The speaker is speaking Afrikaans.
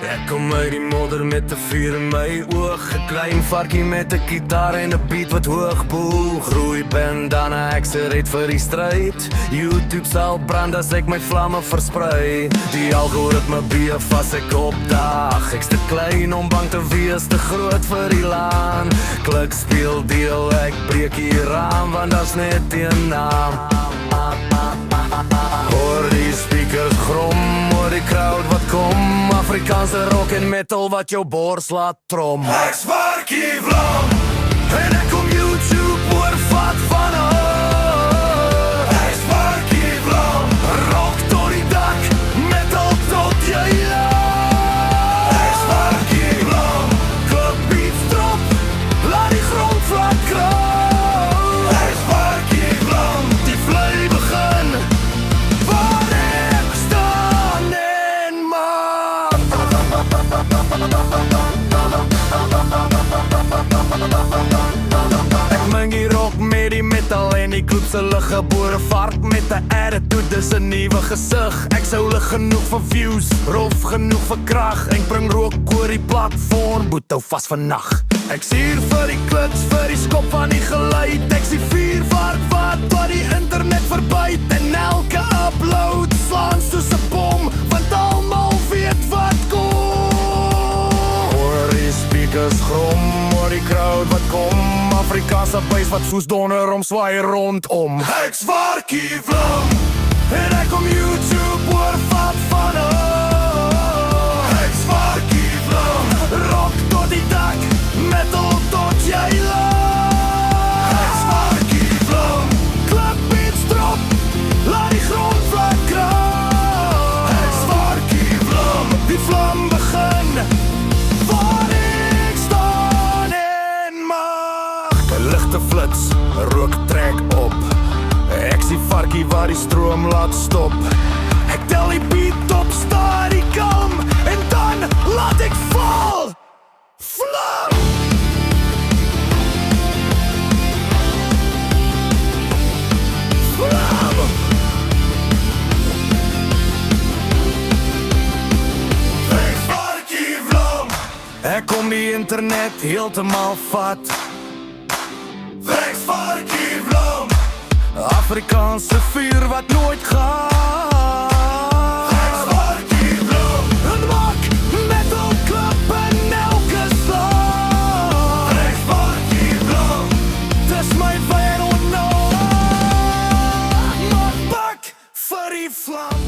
Ek kom uit die modder met 'n vuur in my oog, 'n klein varkie met 'n gitaar en 'n beat wat hoog boel. Groei bandana, ek se red vir die stryd. YouTube sal brand as ek my vlamme versprei. Die algoritme beef vas ek opdag. Ek's te klein om bang te wees, te groot vir die laan. Klik speel deel, ek breek hier aan, want daar's net een naam. Hoor die speakers grom, hoor die crowd wat kom. Afrikaanse rock en metal wat jou bors laat trom. Ek's Varkie Vlam en ek kom YouTube oorvat van haar. Ek's Varkie Vlam, rock tot die dak, metal tot jy laat. Ek's Varkie Vlam, klop beats drop, laat die grond vlak kraak. Ek's Varkie Vlam, die vlei begin waar ek staan en maak. Ek meng die rock met die metal en die kloof se lig, gebore vark met 'n attitude, dis 'n nuwe gesig. Ek sou lig genoeg vir views, rof genoeg vir krag. Ek bring rook oor die platform, boet hou vas vannag. Ek sier vir die kliks, vir die skop van die geluid. Ek sien vuur wat die internet verbyt. En elke upload slaan soos 'n bom, want almal weet wat kom. Hoor die speakers grom, hoor die crowd wat kom. Afrikaanse buis wat soos donder omswaai rondom. Ek's Varkie Vlam en ek kom YouTube oorvat van haar. Ek's Varkie Vlam, rock tot die dak, metal tot jy laat. Ek's Varkie Vlam, klap beats drop, laat die grond vlak kraak. Ek's Varkie Vlam, die vlam begin waar ek staan en mag. Ligte flits, rook trek op. Ek sien varkie waar die stroom laat stop. Ek tel die beat op, sta die kalm, en dan laat ek val. Vlam! Vlam! Ek Varkie Vlam. Ek kom die internet heeltemal vat. Ek's Varkie Vlam, Afrikaanse vuur wat nooit gaan. Ek's Varkie Vlam, en maak metal klap in elke slag. Ek's Varkie Vlam, dis my wêreld nou. Maak bak vir die vlam.